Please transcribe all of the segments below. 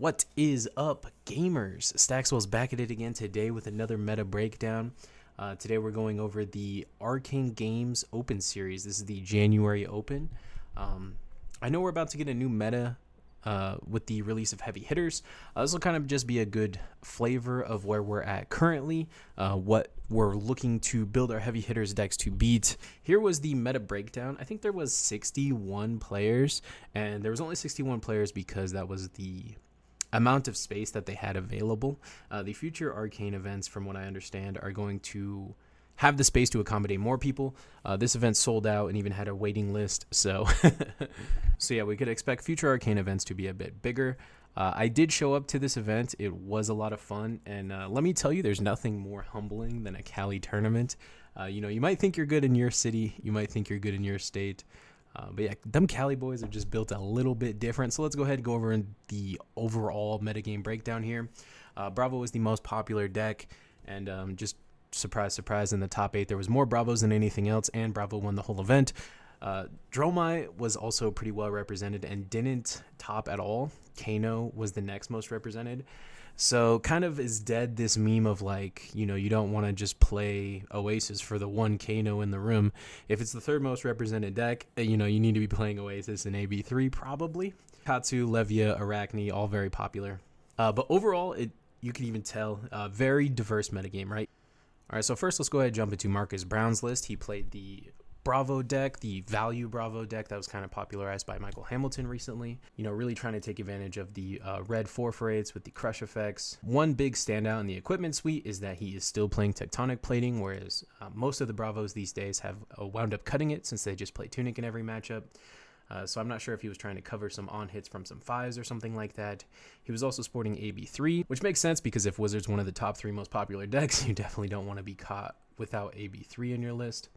What is up, gamers? Staxwell's back at it again today with another meta breakdown. Today we're going over the Arcane Games Open Series. This is the January Open. I know we're about to get a new meta with the release of heavy hitters. This will kind of just be a good flavor of where we're at currently, what we're looking to build our heavy hitters decks to beat. Here was the meta breakdown. I think there was 61 players, and there was only 61 players because that was the amount of space that they had available. The future Arcane events, from what I understand, are going to have the space to accommodate more people. This event sold out and even had a waiting list, so so yeah, we could expect future Arcane events to be a bit bigger. I did show up to this event. It was a lot of fun, and let me tell you, there's nothing more humbling than a Cali tournament. You might think you're good in your city, you might think you're good in your state, but yeah, them Cali boys are just built a little bit different. So let's go ahead and go over in the overall metagame breakdown here. Bravo is the most popular deck, and just surprise, surprise, in the top 8, there was more Bravos than anything else, and Bravo won the whole event. Dromai was also pretty well represented and didn't top at all. Kano was the next most represented. So kind of is dead this meme of like, you don't want to just play Oasis for the one Kano in the room. If it's the third most represented deck, you need to be playing Oasis in AB3 probably. Katsu, Levia, Arachne, all very popular. But overall, you can even tell, very diverse metagame, right? All right, so first let's go ahead and jump into Marcus Brown's list. He played the Bravo deck, the value Bravo deck that was kind of popularized by Michael Hamilton recently. Really trying to take advantage of the red 4/8s with the crush effects. One big standout in the equipment suite is that he is still playing Tectonic Plating, whereas most of the Bravos these days have wound up cutting it since they just play Tunic in every matchup. So I'm not sure if he was trying to cover some on hits from some 5s or something like that. He was also sporting AB3, which makes sense because if Wizard's one of the top 3 most popular decks, you definitely don't want to be caught without AB3 in your list.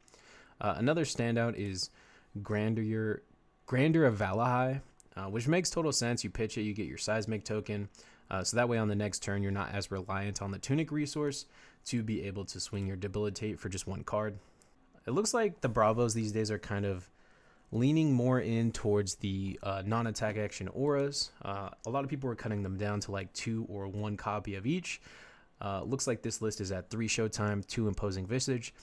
Another standout is Grandeur of Valahai, which makes total sense. You pitch it, you get your Seismic token, so that way on the next turn you're not as reliant on the Tunic resource to be able to swing your Debilitate for just one card. It looks like the Bravos these days are kind of leaning more in towards the non-attack action auras. A lot of people are cutting them down to like 2 or 1 copy of each. Looks like this list is at 3 Showtime, 2 Imposing Visage.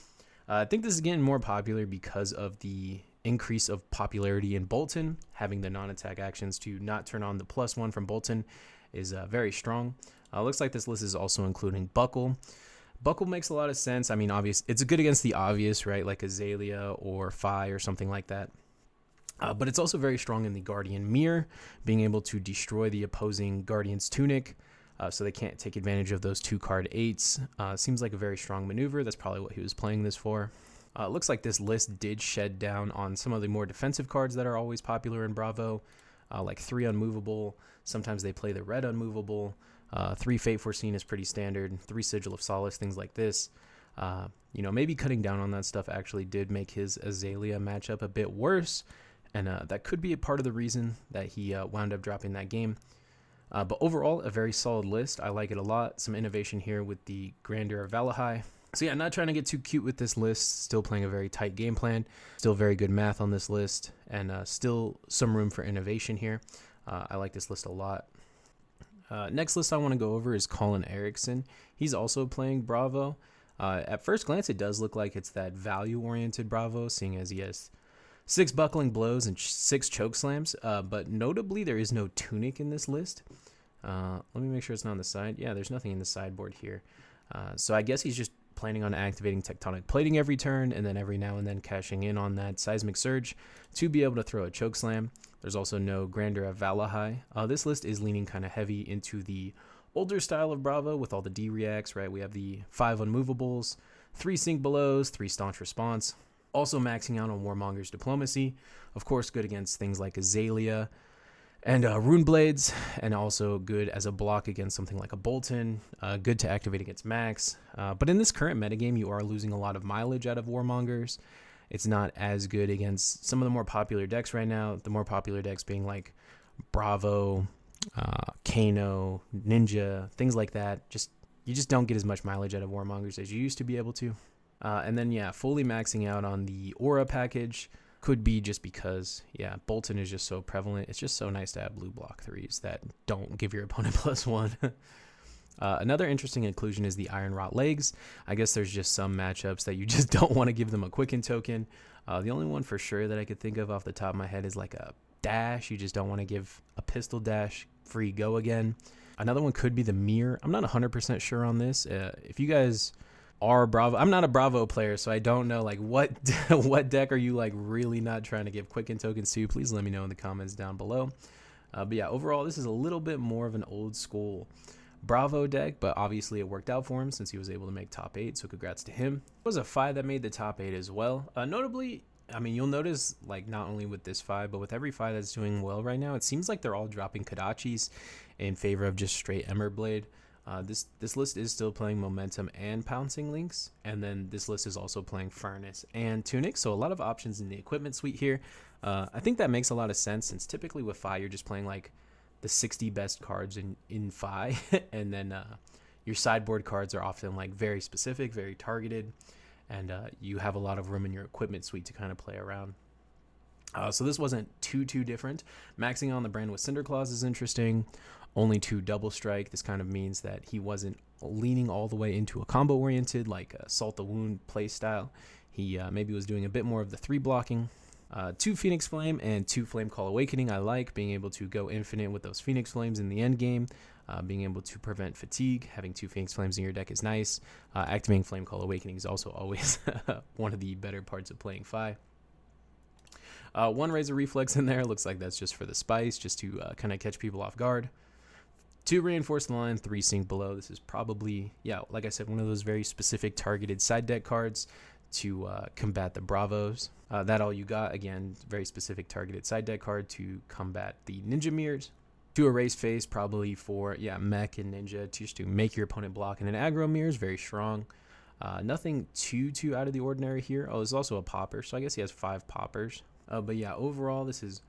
I think this is getting more popular because of the increase of popularity in Bolton. Having the non-attack actions to not turn on the +1 from Bolton is very strong. Looks like this list is also including Buckle. Buckle makes a lot of sense. I mean, it's good against the obvious, right? Like Aelia or Phi or something like that. But it's also very strong in the Guardian Mirror, being able to destroy the opposing Guardian's Tunic, so they can't take advantage of those 2-card 8s. Seems like a very strong maneuver. That's probably what he was playing this for. Looks like this list did shed down on some of the more defensive cards that are always popular in Bravo, like 3 Unmovable. Sometimes they play the red Unmovable. 3 Fate Foreseen is pretty standard. 3 Sigil of Solace, things like this. Maybe cutting down on that stuff actually did make his Aelia matchup a bit worse. And that could be a part of the reason that he wound up dropping that game. But overall, a very solid list. I like it a lot. Some innovation here with the Grandeur of Valahai. So yeah, not trying to get too cute with this list. Still playing a very tight game plan. Still very good math on this list. And still some room for innovation here. I like this list a lot. Next list I want to go over is Colin Erickson. He's also playing Bravo. At first glance, it does look like it's that value-oriented Bravo, seeing as he has 6 buckling blows and 6 choke slams, but notably there is no Tunic in this list. Let me make sure it's not on the side. Yeah, there's nothing in the sideboard here. So I guess he's just planning on activating Tectonic Plating every turn, and then every now and then cashing in on that Seismic Surge to be able to throw a choke slam. There's also no Grandeur of Valahai. This list is leaning kind of heavy into the older style of Bravo with all the D-reacts, right? We have the 5 Unmovables, 3 Sink Belows, 3 Staunch Response. Also maxing out on Warmonger's Diplomacy. Of course, good against things like Aelia and Rune Blades, and also good as a block against something like a Bolton. Good to activate against Max. But in this current metagame, you are losing a lot of mileage out of Warmongers. It's not as good against some of the more popular decks right now. The more popular decks being like Bravo, Kano, Ninja, things like that. You just don't get as much mileage out of Warmongers as you used to be able to. And then, yeah, fully maxing out on the Aura package. Could be just because, yeah, Bolton is just so prevalent. It's just so nice to have blue block threes that don't give your opponent +1. Another interesting inclusion is the Iron Rot legs. I guess there's just some matchups that you just don't want to give them a quicken token. The only one for sure that I could think of off the top of my head is like a dash. You just don't want to give a pistol dash free go again. Another one could be the mirror. I'm not 100% sure on this. If you guys are Bravo, I'm not a Bravo player, so I don't know like what what deck are you like really not trying to give quicken tokens to. Please let me know in the comments down below. But yeah, overall this is a little bit more of an old school Bravo deck, but obviously it worked out for him since he was able to make top 8, so congrats to him. There was a 5 that made the top 8 as well. Notably, I mean, you'll notice like not only with this 5, but with every 5 that's doing well right now, it seems like they're all dropping Kodachis in favor of just straight Ember Blade. This list is still playing Momentum and Pouncing Links, and then this list is also playing Furnace and Tunic, so a lot of options in the equipment suite here. I think that makes a lot of sense since typically with 5 you're just playing like the 60 best cards in Fi, and then your sideboard cards are often like very specific, very targeted, and you have a lot of room in your equipment suite to kind of play around. So this wasn't too different. Maxing on the brand with Cinder Claws is interesting. Only 2 double strike. This kind of means that he wasn't leaning all the way into a combo oriented like a Salt the Wound play style. He maybe was doing a bit more of the 3 blocking. 2 Phoenix Flame and 2 Flame Call Awakening. I like being able to go infinite with those Phoenix Flames in the end game. Being able to prevent fatigue. Having 2 Phoenix Flames in your deck is nice. Activating Flame Call Awakening is also always one of the better parts of playing Fi. 1 Razor Reflex in there. Looks like that's just for the spice, just to kind of catch people off guard. 2 Reinforced Line, 3 Sink Below. This is probably, yeah, like I said, one of those very specific targeted side deck cards to combat the Bravos. That All You Got, again, very specific targeted side deck card to combat the Ninja Mirrors. 2 Erase Face, probably for, yeah, Mech and Ninja, just to make your opponent block. And an Aggro Mirrors, very strong. Nothing too out of the ordinary here. Oh, there's also a Popper, so I guess he has 5 Poppers. But yeah, overall, this is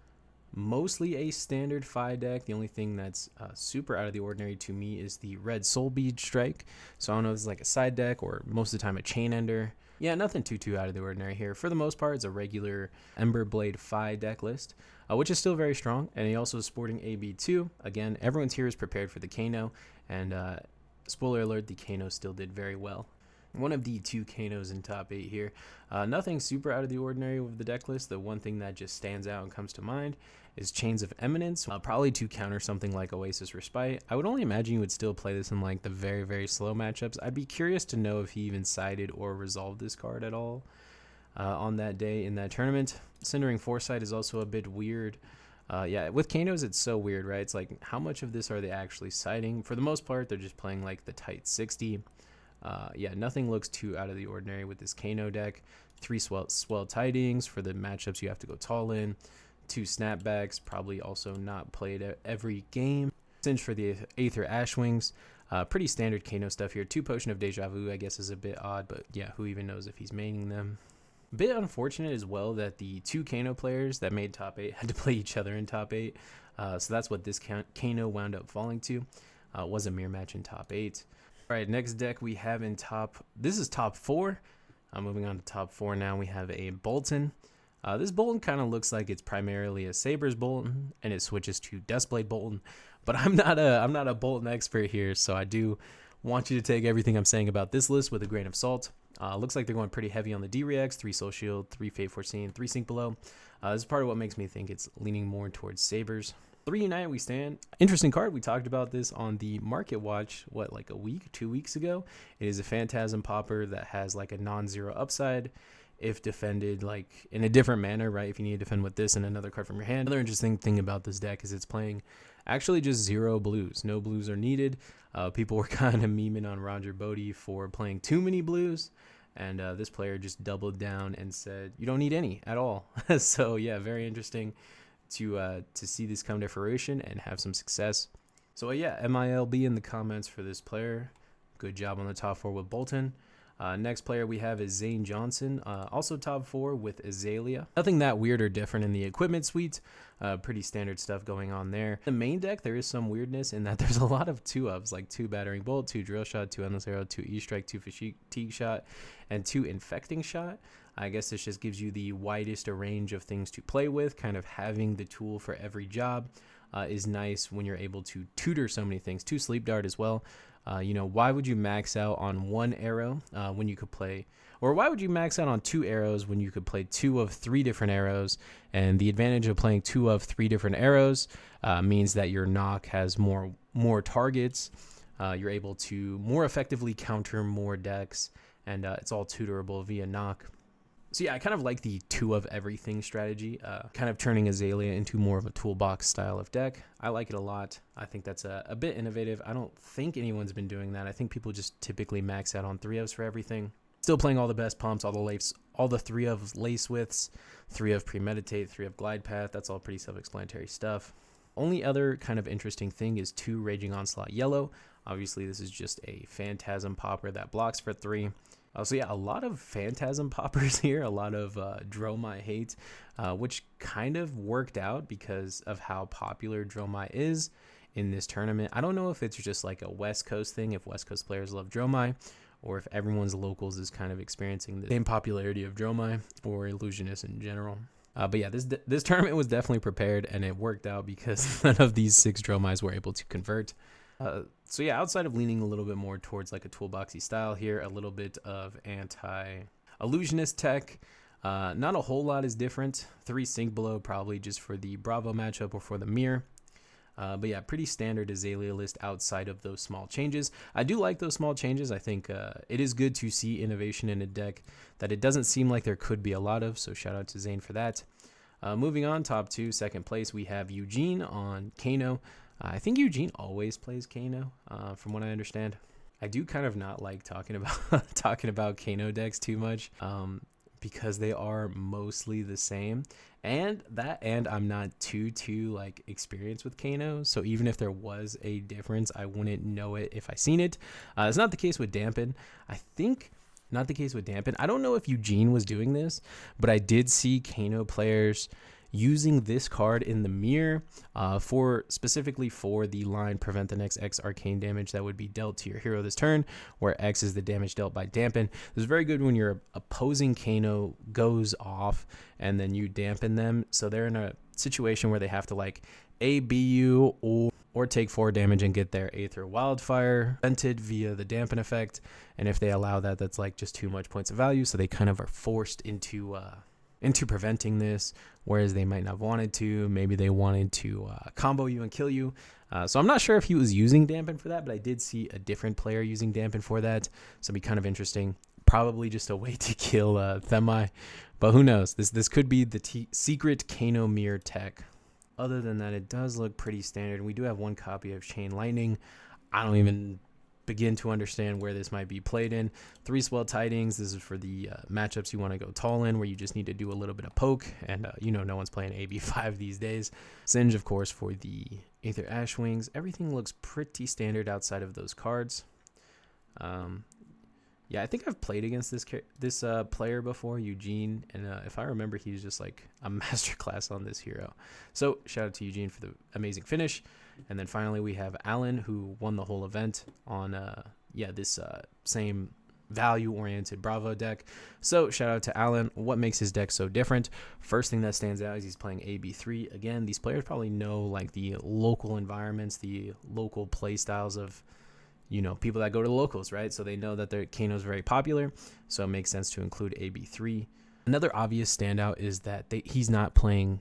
mostly a standard Fi deck. The only thing that's super out of the ordinary to me is the Red Soul Bead Strike. So I don't know if it's like a side deck or most of the time a Chain Ender. Yeah, nothing too out of the ordinary here. For the most part, it's a regular Ember Blade Fi deck list, which is still very strong. And he also is sporting AB2. Again, everyone's here is prepared for the Kano, and spoiler alert, the Kano still did very well. One of the 2 Kanos in top 8 here. Nothing super out of the ordinary with the deck list. The one thing that just stands out and comes to mind is Chains of Eminence, probably to counter something like Oasis Respite. I would only imagine you would still play this in like the very slow matchups. I'd be curious to know if he even sided or resolved this card at all on that day in that tournament. Cindering Foresight is also a bit weird. Yeah, with Kanos it's so weird, right? It's like, how much of this are they actually siding? For the most part, they're just playing like the tight 60. Yeah, nothing looks too out of the ordinary with this Kano deck. 3 Swell Tidings for the matchups you have to go tall in. 2 Snapbacks, probably also not played every game. Cinch for the Aether Ashwings. Pretty standard Kano stuff here. 2 Potion of Deja Vu, I guess, is a bit odd, but yeah, who even knows if he's maining them. Bit unfortunate as well that the 2 Kano players that made top 8 had to play each other in top 8. So that's what this Kano wound up falling to. Was a mirror match in top 8. All right, next deck we have in this is top 4. Moving on to top 4 now, we have a Bolton. This Bolton kind of looks like it's primarily a Sabres Bolton, and it switches to Duskblade Bolton. But I'm not a Bolton expert here, so I do want you to take everything I'm saying about this list with a grain of salt. Looks like they're going pretty heavy on the D-Reacts, 3 Soul Shield, 3 Fate Foreseen, 3 Sink Below. This is part of what makes me think it's leaning more towards Sabres. 3 Unite We Stand. Interesting card. We talked about this on the Market Watch, like a week, 2 weeks ago. It is a Phantasm Popper that has like a non-zero upside if defended like in a different manner, right? If you need to defend with this and another card from your hand. Another interesting thing about this deck is it's playing actually just 0 blues. No blues are needed. People were kind of memeing on Roger Bodie for playing too many blues. And this player just doubled down and said, you don't need any at all. So yeah, very interesting to see this come to fruition and have some success. So yeah, MILB in the comments for this player. Good job on the top 4 with Bolton. Next player we have is Zane Johnson, also top 4 with Aelia. Nothing that weird or different in the equipment suite. Pretty standard stuff going on there. The main deck, there is some weirdness in that there's a lot of 2-ofs, like 2 Battering Bolt, 2 Drill Shot, 2 Endless Arrow, 2 E-Strike, 2 Fatigue Shot, and 2 Infecting Shot. I guess this just gives you the widest a range of things to play with. Kind of having the tool for every job is nice when you're able to tutor so many things. 2 Sleep Dart as well. Why would you max out on 1 arrow when you could play, or why would you max out on 2 arrows when you could play 2 of 3 different arrows? And the advantage of playing 2 of 3 different arrows means that your knock has more targets. You're able to more effectively counter more decks, and it's all tutorable via knock. So yeah, I kind of like the 2 of everything strategy, kind of turning Aelia into more of a toolbox style of deck. I like it a lot. I think that's a bit innovative. I don't think anyone's been doing that. I think people just typically max out on 3-ofs for everything. Still playing all the best pumps, all the 3-of lace widths, 3-of premeditate, 3-of glide path. That's all pretty self-explanatory stuff. Only other kind of interesting thing is 2 Raging Onslaught yellow. Obviously, this is just a Phantasm popper that blocks for 3. So yeah, a lot of Phantasm poppers here, a lot of Dromai hate, which kind of worked out because of how popular Dromai is in this tournament. I don't know if it's just like a West Coast thing, if West Coast players love Dromai, or if everyone's locals is kind of experiencing the same popularity of Dromai or Illusionists in general. But yeah, this tournament was definitely prepared, and it worked out because none of these 6 Dromais were able to convert. So yeah, outside of leaning a little bit more towards like a toolboxy style here, a little bit of anti-illusionist tech. Not a whole lot is different. 3 Sink Below probably just for the Bravo matchup or for the mirror. But yeah, pretty standard Aelia list outside of those small changes. I do like those small changes. I think it is good to see innovation in a deck that it doesn't seem like there could be a lot of, so shout out to Zane for that. Moving on, top 2, second place, we have Eugene on Kano. I think Eugene always plays Kano, from what I understand. I do kind of not like talking about Kano decks too much, because they are mostly the same, and I'm not too like experienced with Kano, so even if there was a difference, I wouldn't know it if I seen it. It's not the case with Dampen. Not the case with Dampen. I don't know if Eugene was doing this, but I did see Kano players using this card in the mirror specifically for the line prevent the next X arcane damage that would be dealt to your hero this turn, where X is the damage dealt by dampen. This is very good when your opposing Kano goes off and then you dampen them, so they're in a situation where they have to like ABU or take 4 damage and get their Aether Wildfire prevented via the dampen effect, and if they allow that, that's like just too much points of value, so they kind of are forced into preventing this, whereas they might not have wanted to. Maybe they wanted to combo you and kill you. So I'm not sure if he was using dampen for that, but I did see a different player using dampen for that, so it'd be kind of interesting. Probably just a way to kill Themai, but who knows? This could be the secret Kano mirror tech. Other than that, it does look pretty standard. We do have 1 copy of Chain Lightning. I don't even begin to understand where this might be played in. 3 Swell Tidings. This is for the matchups you want to go tall in, where you just need to do a little bit of poke, and no one's playing AB5 these days. Singe, of course, for the Aether Ashwings. Everything looks pretty standard outside of those cards. Yeah, I think I've played against this player before, Eugene, and if I remember, he's just like a masterclass on this hero. So shout out to Eugene for the amazing finish. And then finally, we have Alan, who won the whole event on this same value-oriented Bravo deck. So shout out to Alan. What makes his deck so different? First thing that stands out is he's playing AB3. Again, these players probably know like the local environments, the local play styles of people that go to the locals, right? So they know that their Kano is very popular, so it makes sense to include AB3. Another obvious standout is that he's not playing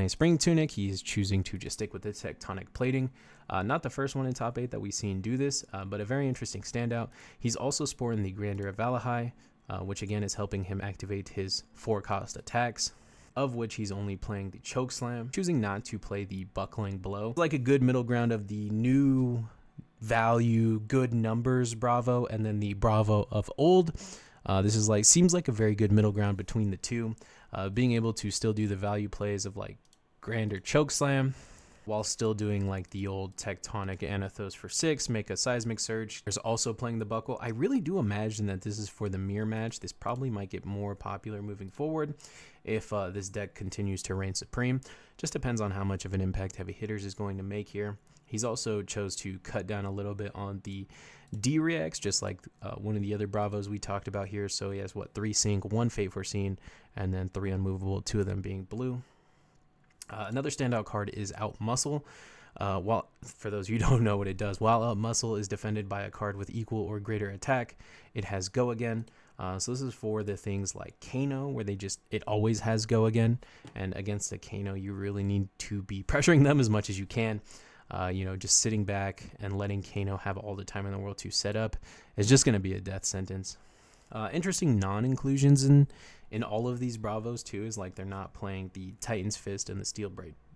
Spring Tunic. He's choosing to just stick with the Tectonic Plating. Not the first one in top 8 that we've seen do this, but a very interesting standout. He's also sporting the Grandeur of Valahai, which again is helping him activate his 4-cost attacks, of which he's only playing the Choke Slam, choosing not to play the Buckling Blow. Like a good middle ground of the new value, good numbers Bravo, and then the Bravo of old. This is seems like a very good middle ground between the two. Being able to still do the value plays of like Grandeur Choke Slam, while still doing like the old Tectonic Anathos for 6, make a Seismic Surge. There's also playing the Buckle. I really do imagine that this is for the mirror match. This probably might get more popular moving forward if this deck continues to reign supreme. Just depends on how much of an impact Heavy Hitters is going to make here. He's also chose to cut down a little bit on the D-Reacts, just like one of the other Bravos we talked about here. So he has, 3 Sync, 1 Fate Foreseen, and then 3 Unmovable, 2 of them being blue. Another standout card is Out Muscle. While, for those of you who don't know what it does, while Out Muscle is defended by a card with equal or greater attack, it has Go Again. So this is for the things like Kano, where it always has Go Again. And against a Kano, you really need to be pressuring them as much as you can. Just sitting back and letting Kano have all the time in the world to set up is just going to be a death sentence. Interesting non-inclusions in all of these Bravos too is like they're not playing the Titan's Fist and the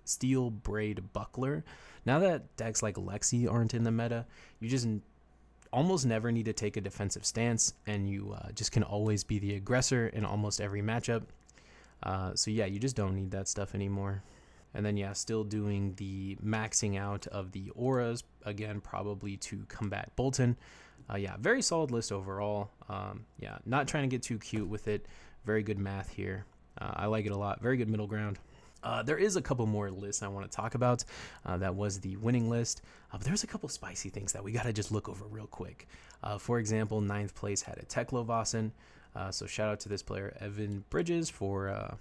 Steel Braid Buckler. Now that decks like Lexi aren't in the meta, you just almost never need to take a defensive stance, and you just can always be the aggressor in almost every matchup. So yeah, you just don't need that stuff anymore. And then, still doing the maxing out of the auras, again, probably to combat Bolton. Very solid list overall. Not trying to get too cute with it. Very good math here. I like it a lot. Very good middle ground. There is a couple more lists I want to talk about. That was the winning list. But there's a couple spicy things that we got to just look over real quick. For example, 9th place had a Teklovasen. So shout out to this player, Evan Bridges, for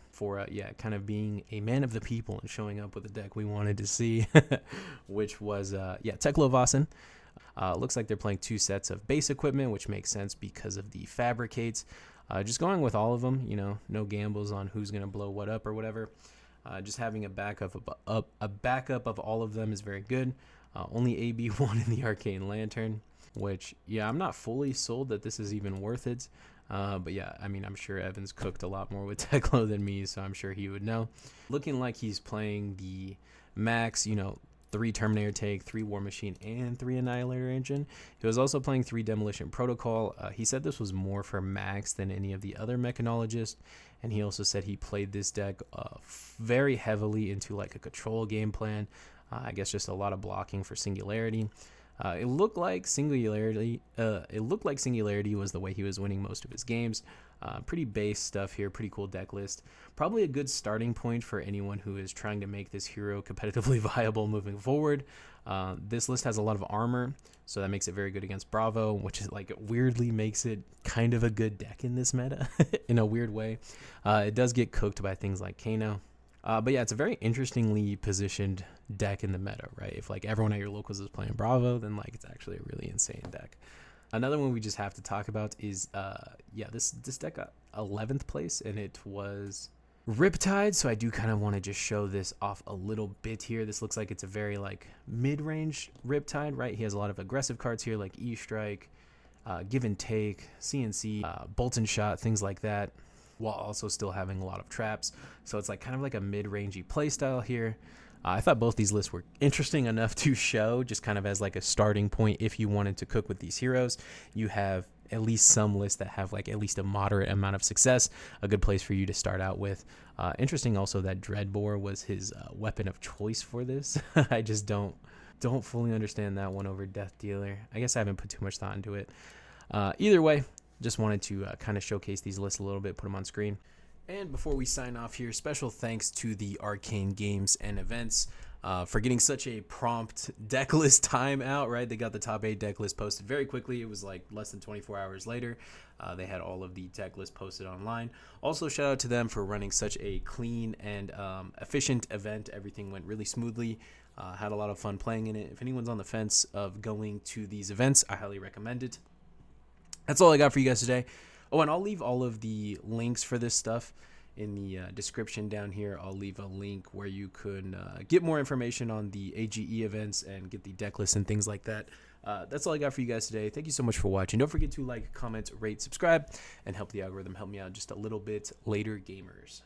kind of being a man of the people and showing up with a deck we wanted to see, which was, Teklovasen. Looks like they're playing 2 sets of base equipment, which makes sense because of the Fabricates. Just going with all of them, no gambles on who's going to blow what up or whatever. Just having a backup of all of them is very good. Only AB1 in the Arcane Lantern, which, I'm not fully sold that this is even worth it. I'm sure Evan's cooked a lot more with Teklo than me, so I'm sure he would know. Looking like he's playing the max, 3 Terminator Take, 3 War Machine, and 3 Annihilator Engine. He was also playing 3 Demolition Protocol. He said this was more for max than any of the other Mechanologists, and he also said he played this deck very heavily into like a control game plan. I guess just a lot of blocking for Singularity. It looked like Singularity was the way he was winning most of his games. Pretty base stuff here, pretty cool deck list. Probably a good starting point for anyone who is trying to make this hero competitively viable moving forward. This list has a lot of armor, so that makes it very good against Bravo, which is like weirdly makes it kind of a good deck in this meta in a weird way. It does get cooked by things like Kano. It's a very interestingly positioned deck in the meta, right? If like everyone at your locals is playing Bravo, then like it's actually a really insane deck. Another one we just have to talk about is this deck got 11th place, and it was Riptide. So I do kind of want to just show this off a little bit here. This looks like it's a very like mid-range Riptide, right? He has a lot of aggressive cards here like E-Strike, Give and Take, CNC, Bolton Shot, things like that, while also still having a lot of traps. So it's like kind of like a mid-rangey playstyle here. I thought both these lists were interesting enough to show, just kind of as like a starting point. If you wanted to cook with these heroes, you have at least some lists that have like at least a moderate amount of success, a good place for you to start out with. Interesting also that Dreadbore was his weapon of choice for this. I just don't fully understand that one over Death Dealer. I guess I haven't put too much thought into it. Either way, just wanted to kind of showcase these lists a little bit, put them on screen. And before we sign off here, special thanks to the Arcane Games and Events for getting such a prompt deck list time out, right? They got the top 8 deck list posted very quickly. It was like less than 24 hours later. They had all of the deck list posted online. Also, shout out to them for running such a clean and efficient event. Everything went really smoothly. Had a lot of fun playing in it. If anyone's on the fence of going to these events, I highly recommend it. That's all I got for you guys today. Oh, and I'll leave all of the links for this stuff in the description down here. I'll leave a link where you can get more information on the AGE events and get the deck list and things like that. That's all I got for you guys today. Thank you so much for watching. Don't forget to like, comment, rate, subscribe, and help the algorithm help me out just a little bit later, gamers.